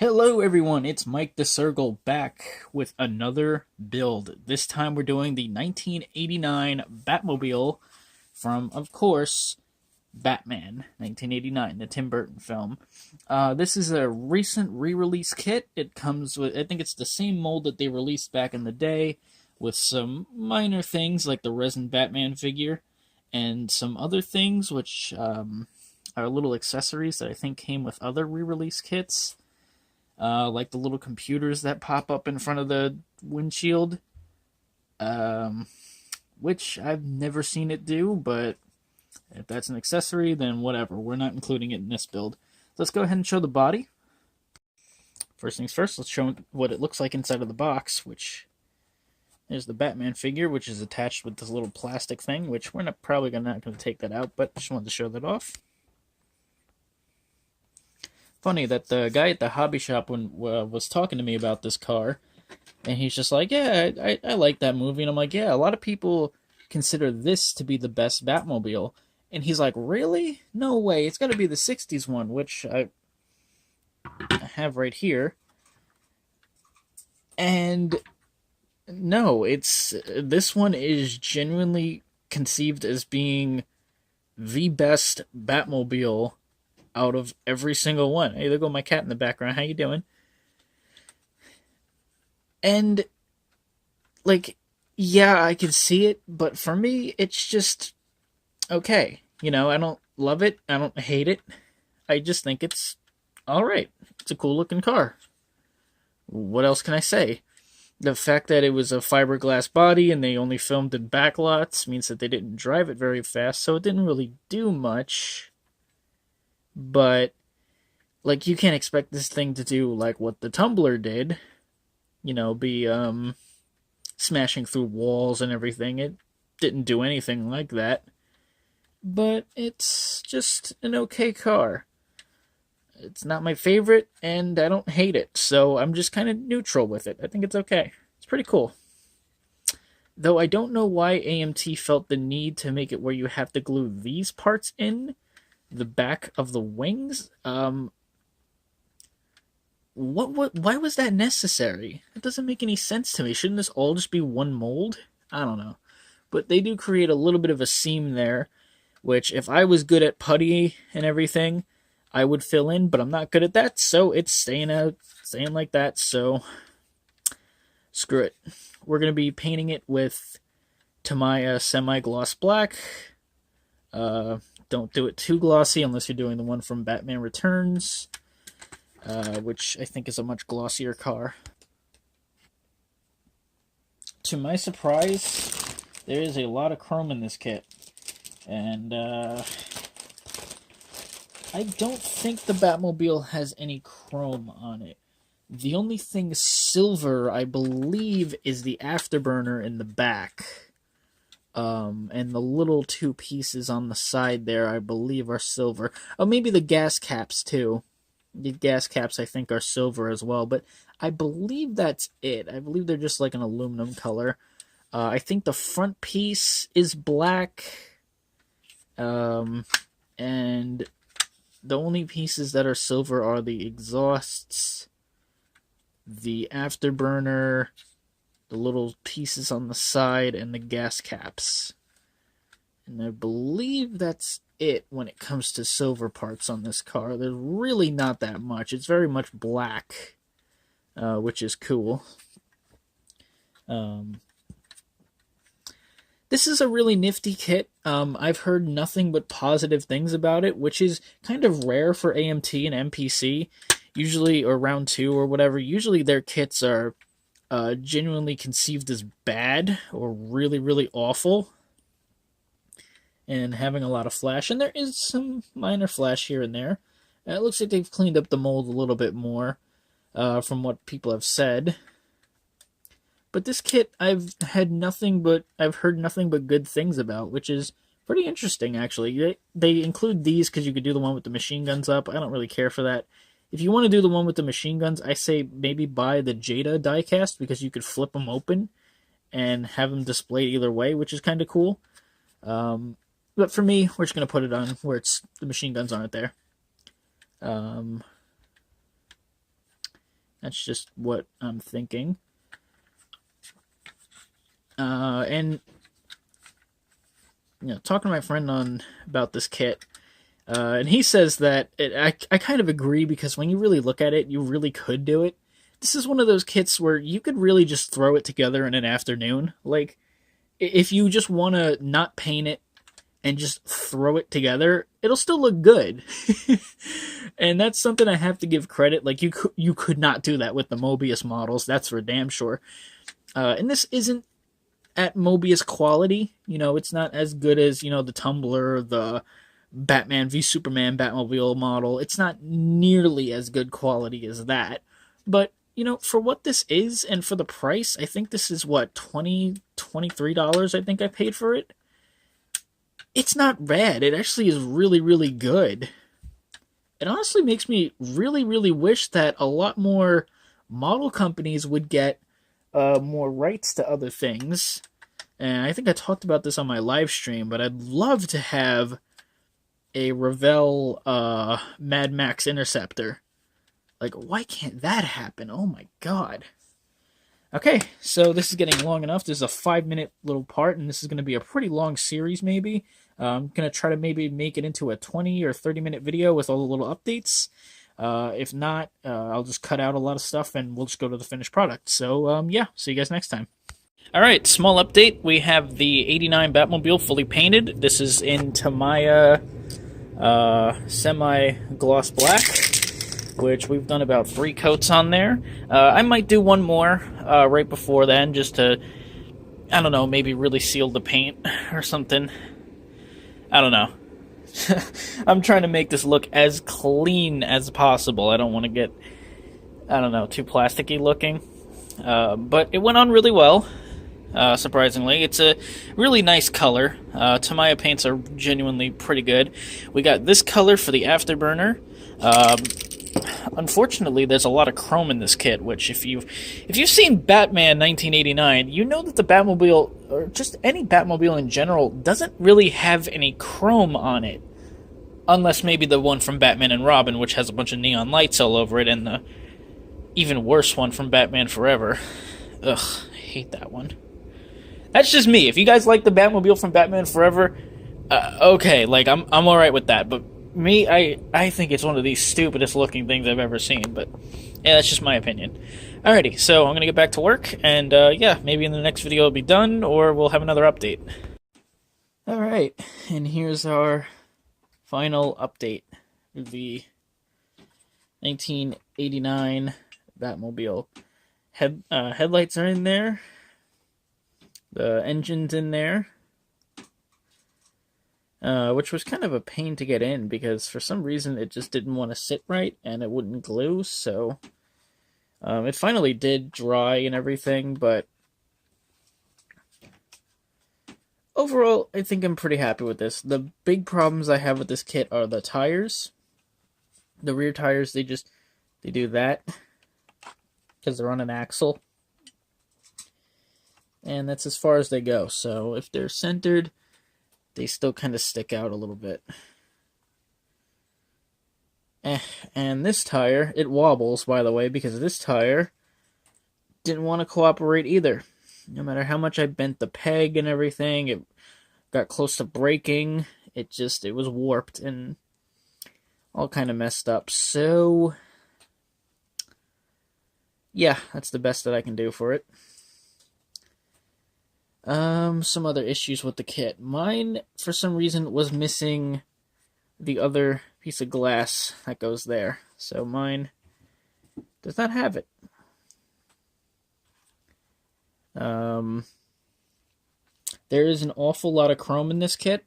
Hello everyone, it's Mike the Circle back with another build. This time we're doing the 1989 Batmobile from, of course, Batman, 1989, the Tim Burton film. This is a recent re-release kit. It comes with, I think it's the same mold that they released back in the day, with some minor things like the resin Batman figure, and some other things which are little accessories that I think came with other re-release kits. Like the little computers that pop up in front of the windshield, um, which I've never seen it do, but if that's an accessory, then whatever. We're not including it in this build. Let's go ahead and show the body. First things first, let's show what it looks like inside of the box, which is the Batman figure, which is attached with this little plastic thing, which we're probably not going to take that out, but just wanted to show that off. Funny that the guy at the hobby shop was talking to me about this car, and he's just like, "Yeah, I like that movie," and I'm like, "Yeah, a lot of people consider this to be the best Batmobile," and he's like, "Really? No way! It's got to be the '60s one," which I have right here, and no, it's this one is genuinely conceived as being the best Batmobile out of every single one. Hey, there go my cat in the background. How you doing? And like, yeah, I can see it, but for me, it's just okay. I don't love it. I don't hate it. I just think it's all right. It's a cool looking car. What else can I say? The fact that it was a fiberglass body and they only filmed in backlots means that they didn't drive it very fast, so it didn't really do much. But like, you can't expect this thing to do like what the Tumbler did. Be smashing through walls and everything. It didn't do anything like that. But it's just an okay car. It's not my favorite, and I don't hate it, so I'm just kind of neutral with it. I think it's okay. It's pretty cool. Though I don't know why AMT felt the need to make it where you have to glue these parts in the back of the wings. Why was that necessary? It doesn't make any sense to me. Shouldn't this all just be one mold? I don't know. But they do create a little bit of a seam there, which if I was good at putty and everything, I would fill in, but I'm not good at that, so it's staying like that, so screw it. We're going to be painting it with Tamiya semi-gloss black. Don't do it too glossy unless you're doing the one from Batman Returns, which I think is a much glossier car. To my surprise, there is a lot of chrome in this kit, and I don't think the Batmobile has any chrome on it. The only thing silver, I believe, is the afterburner in the back. And the little two pieces on the side there, I believe, are silver. Oh, maybe the gas caps, too. The gas caps, I think, are silver as well, but I believe that's it. I believe they're just like an aluminum color. I think the front piece is black. And the only pieces that are silver are the exhausts, the afterburner, the little pieces on the side, and the gas caps. And I believe that's it when it comes to silver parts on this car. There's really not that much. It's very much black, which is cool. This is a really nifty kit. I've heard nothing but positive things about it, which is kind of rare for AMT and MPC. Usually, or Round 2 or whatever, usually their kits are genuinely conceived as bad or really, really awful, and having a lot of flash. And there is some minor flash here and there. It looks like they've cleaned up the mold a little bit more, from what people have said. But this kit, I've heard nothing but good things about, which is pretty interesting, actually. They include these because you could do the one with the machine guns up. I don't really care for that. If you want to do the one with the machine guns, I say maybe buy the Jada diecast, because you could flip them open and have them displayed either way, which is kind of cool. But for me, we're just going to put it on where the machine guns aren't there. That's just what I'm thinking. And talking to my friend on about this kit, and he says that I kind of agree, because when you really look at it, you really could do it. This is one of those kits where you could really just throw it together in an afternoon. Like, if you just want to not paint it and just throw it together, it'll still look good. And that's something I have to give credit. Like, you could not do that with the Mobius models, that's for damn sure. And this isn't at Mobius quality. It's not as good as, the Tumbler, the Batman v Superman Batmobile model. It's not nearly as good quality as that. But, for what this is and for the price, I think this is what, $23 I think I paid for it. It's not bad. It actually is really, really good. It honestly makes me really, really wish that a lot more model companies would get more rights to other things. And I think I talked about this on my live stream, but I'd love to have a Revell Mad Max Interceptor. Like, why can't that happen? Oh my god. Okay, so this is getting long enough. This is a 5-minute little part, and this is going to be a pretty long series, maybe. I'm going to try to maybe make it into a 20 or 30-minute video with all the little updates. If not, I'll just cut out a lot of stuff, and we'll just go to the finished product. So, yeah, see you guys next time. Alright, small update. We have the 89 Batmobile fully painted. This is in Tamiya semi-gloss black, which we've done about 3 coats on there. I might do one more right before then, just to, I don't know, maybe really seal the paint or something. I don't know. I'm trying to make this look as clean as possible. I don't want to get, I don't know, too plasticky looking. But it went on really well, surprisingly. It's a really nice color. Tamiya paints are genuinely pretty good. We got this color for the afterburner. Unfortunately, there's a lot of chrome in this kit, which if you've seen Batman 1989, you know that the Batmobile, or just any Batmobile in general, doesn't really have any chrome on it. Unless maybe the one from Batman and Robin, which has a bunch of neon lights all over it, and the even worse one from Batman Forever. Ugh, I hate that one. That's just me. If you guys like the Batmobile from Batman Forever, okay, like, I'm alright with that, but me, I think it's one of the stupidest looking things I've ever seen, but yeah, that's just my opinion. Alrighty, so I'm gonna get back to work, and yeah, maybe in the next video it'll be done, or we'll have another update. Alright, and here's our final update of the 1989 Batmobile. Headlights are in there, the engine's in there, which was kind of a pain to get in, because for some reason it just didn't want to sit right, and it wouldn't glue, so it finally did dry and everything, but overall, I think I'm pretty happy with this. The big problems I have with this kit are the tires. The rear tires, they do that, because they're on an axle, and that's as far as they go, so if they're centered, they still kind of stick out a little bit. And this tire, it wobbles, by the way, because this tire didn't want to cooperate either. No matter how much I bent the peg and everything, it got close to breaking. It was warped and all kind of messed up. So, yeah, that's the best that I can do for it. Some other issues with the kit. Mine, for some reason, was missing the other piece of glass that goes there. So mine does not have it. There is an awful lot of chrome in this kit.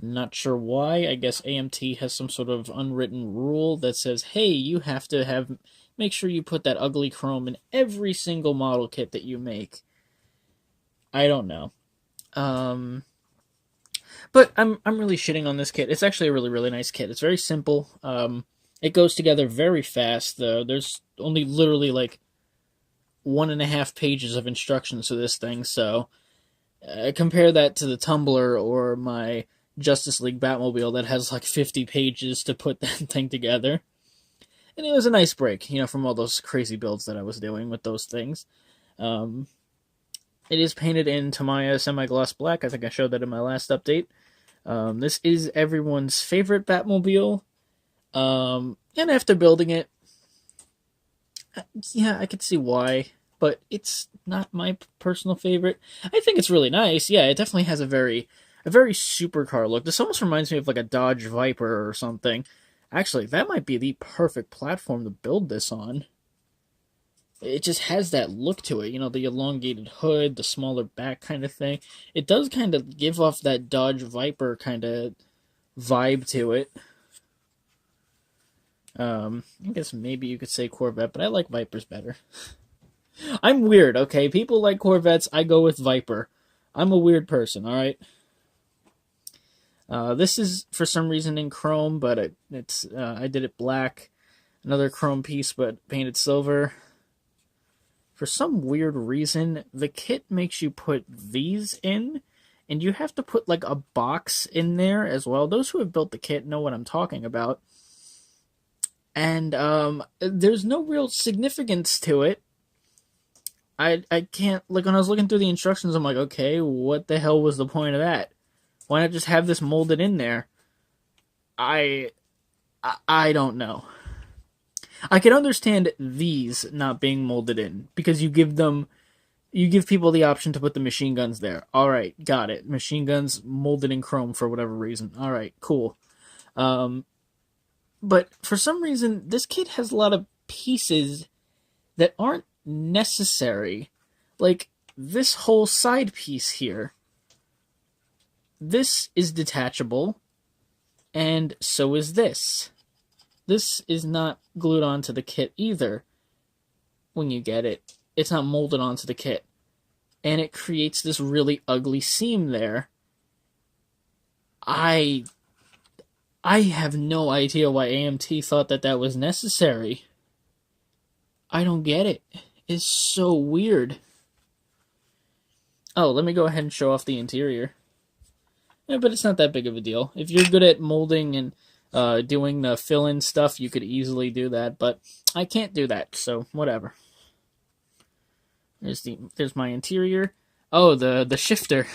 Not sure why. I guess AMT has some sort of unwritten rule that says, hey, you have to make sure you put that ugly chrome in every single model kit that you make. I don't know. But I'm really shitting on this kit. It's actually a really, really nice kit. It's very simple. It goes together very fast, though. There's only literally like 1.5 pages of instructions to this thing, so compare that to the Tumbler or my Justice League Batmobile that has like 50 pages to put that thing together. And it was a nice break, from all those crazy builds that I was doing with those things. Um, it is painted in Tamiya semi-gloss black. I think I showed that in my last update. This is everyone's favorite Batmobile. And after building it, yeah, I could see why, but it's not my personal favorite. I think it's really nice. Yeah, it definitely has a very supercar look. This almost reminds me of like a Dodge Viper or something. Actually, that might be the perfect platform to build this on. It just has that look to it, the elongated hood, the smaller back kind of thing. It does kind of give off that Dodge Viper kind of vibe to it. I guess maybe you could say Corvette, but I like Vipers better. I'm weird, okay? People like Corvettes, I go with Viper. I'm a weird person, alright? This is, for some reason, in chrome, but I did it black. Another chrome piece, but painted silver. For some weird reason, the kit makes you put these in, and you have to put, like, a box in there as well. Those who have built the kit know what I'm talking about. And, there's no real significance to it. I can't, like, when I was looking through the instructions, I'm like, okay, what the hell was the point of that? Why not just have this molded in there? I don't know. I can understand these not being molded in, because you give people the option to put the machine guns there. Alright, got it. Machine guns molded in chrome for whatever reason. Alright, cool. But for some reason, this kit has a lot of pieces that aren't necessary. Like, this whole side piece here. This is detachable, and so is this. This is not glued onto the kit either when you get it. It's not molded onto the kit. And it creates this really ugly seam there. I have no idea why AMT thought that was necessary. I don't get it. It's so weird. Oh, let me go ahead and show off the interior. Yeah, but it's not that big of a deal. If you're good at molding and doing the fill-in stuff, you could easily do that, but I can't do that, so whatever. There's my interior. Oh, the shifter.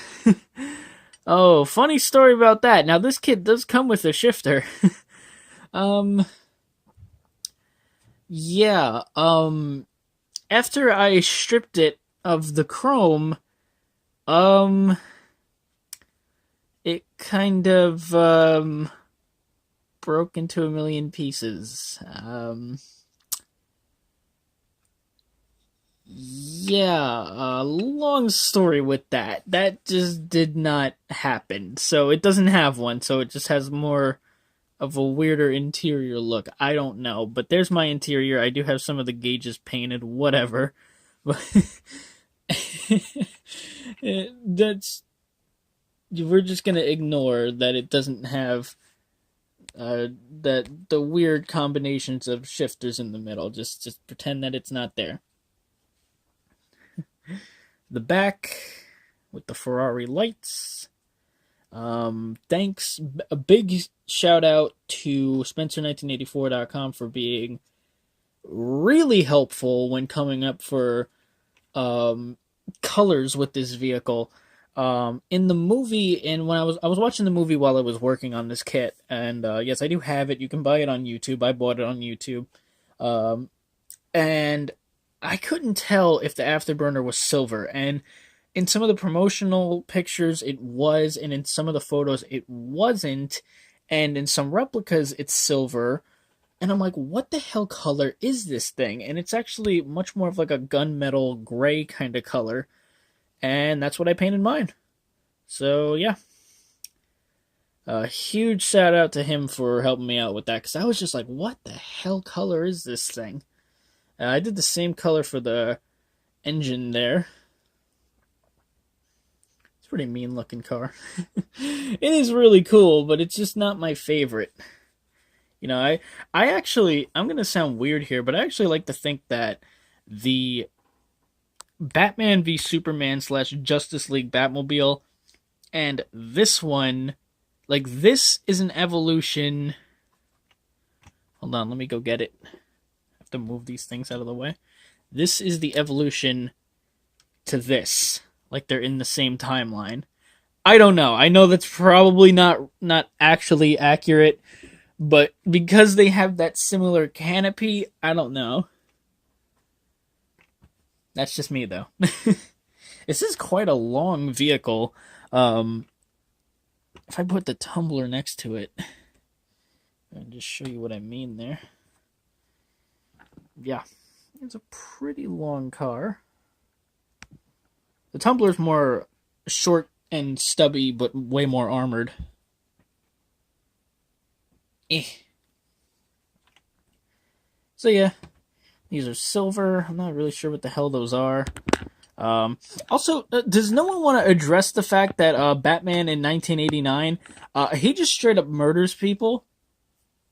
Oh, funny story about that. Now, this kit does come with a shifter. Yeah, after I stripped it of the chrome, it kind of, broke into a million pieces. Yeah, long story with that. That just did not happen. So it doesn't have one, so it just has more of a weirder interior look. I don't know, but there's my interior. I do have some of the gauges painted, whatever. But we're just gonna ignore that it doesn't have the weird combinations of shifters in the middle. Just pretend that it's not there. The back with the Ferrari lights. Thanks. A big shout out to Spencer1984.com for being really helpful when coming up for colors with this vehicle. In the movie, and when I was watching the movie while I was working on this kit, and yes, I do have it. You can buy it on YouTube. I bought it on YouTube, and I couldn't tell if the afterburner was silver. And in some of the promotional pictures, it was, and in some of the photos, it wasn't. And in some replicas, it's silver. And I'm like, what the hell color is this thing? And it's actually much more of like a gunmetal gray kind of color. And that's what I painted mine. So, yeah. A huge shout out to him for helping me out with that, because I was just like, what the hell color is this thing? I did the same color for the engine there. It's a pretty mean looking car. It is really cool, but it's just not my favorite. I actually, I'm going to sound weird here, but I actually like to think that the Batman v Superman / Justice League Batmobile and this one, like, this is an evolution. Hold on, let me go get it. to move these things out of the way. This is the evolution to this. Like they're in the same timeline. I don't know. I know that's probably not actually accurate, but because they have that similar canopy, I don't know. That's just me though. This is quite a long vehicle. If I put the tumbler next to it, I'll just show you what I mean there. Yeah, it's a pretty long car. The tumbler's more short and stubby, but way more armored. So yeah, these are silver. I'm not really sure what the hell those are. Also, does no one want to address the fact that Batman in 1989, he just straight up murders people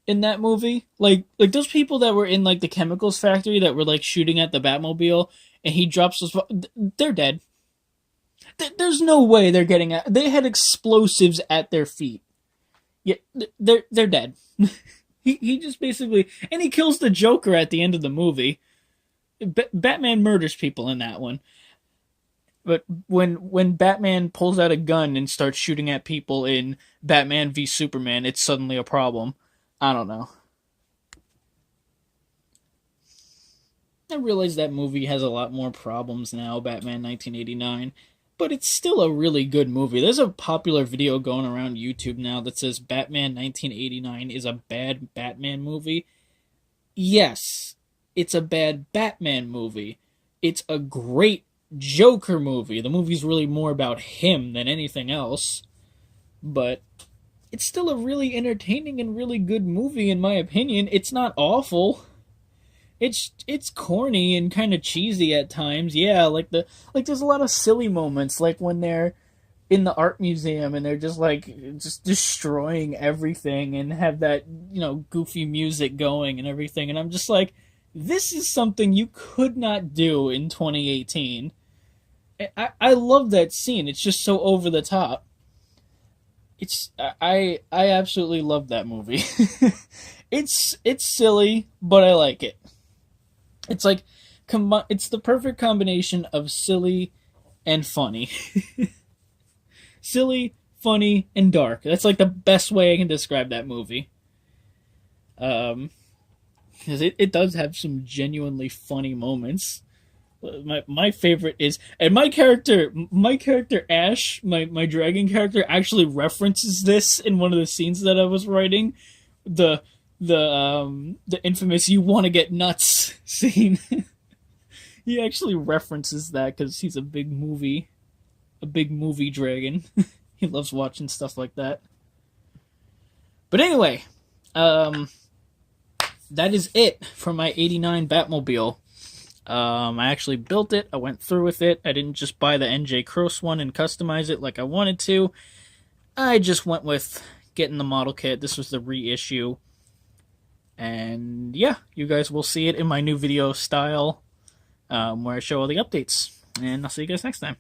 in that movie? Like those people that were in like the chemicals factory that were like shooting at the Batmobile, and he drops those. They're dead. There's no way they're getting out. They had explosives at their feet. Yeah, they're dead. he just basically, and he kills the Joker at the end of the movie. Batman murders people in that one. But when Batman pulls out a gun and starts shooting at people in Batman v Superman, it's suddenly a problem. I don't know. I realize that movie has a lot more problems now, Batman 1989, but it's still a really good movie. There's a popular video going around YouTube now that says Batman 1989 is a bad Batman movie. Yes, it's a bad Batman movie. It's a great Joker movie. The movie's really more about him than anything else. But it's still a really entertaining and really good movie in my opinion. It's not awful. It's corny and kind of cheesy at times. Yeah, like there's a lot of silly moments, like when they're in the art museum and they're just destroying everything and have that, goofy music going and everything, and I'm just like, this is something you could not do in 2018. I love that scene. It's just so over the top. I absolutely love that movie. It's silly, but I like it. It's like it's the perfect combination of silly and funny. Silly, funny, and dark. That's like the best way I can describe that movie. Because it does have some genuinely funny moments. My favorite is, and my character Ash, my dragon character, actually references this in one of the scenes that I was writing, the infamous "you want to get nuts" scene. He actually references that because he's a big movie dragon. He loves watching stuff like that. But anyway, that is it for my '89 Batmobile. I actually built it. I went through with it. I didn't just buy the NJ Cross one and customize it like I wanted to. I just went with getting the model kit. This was the reissue. And yeah, you guys will see it in my new video style where I show all the updates. And I'll see you guys next time.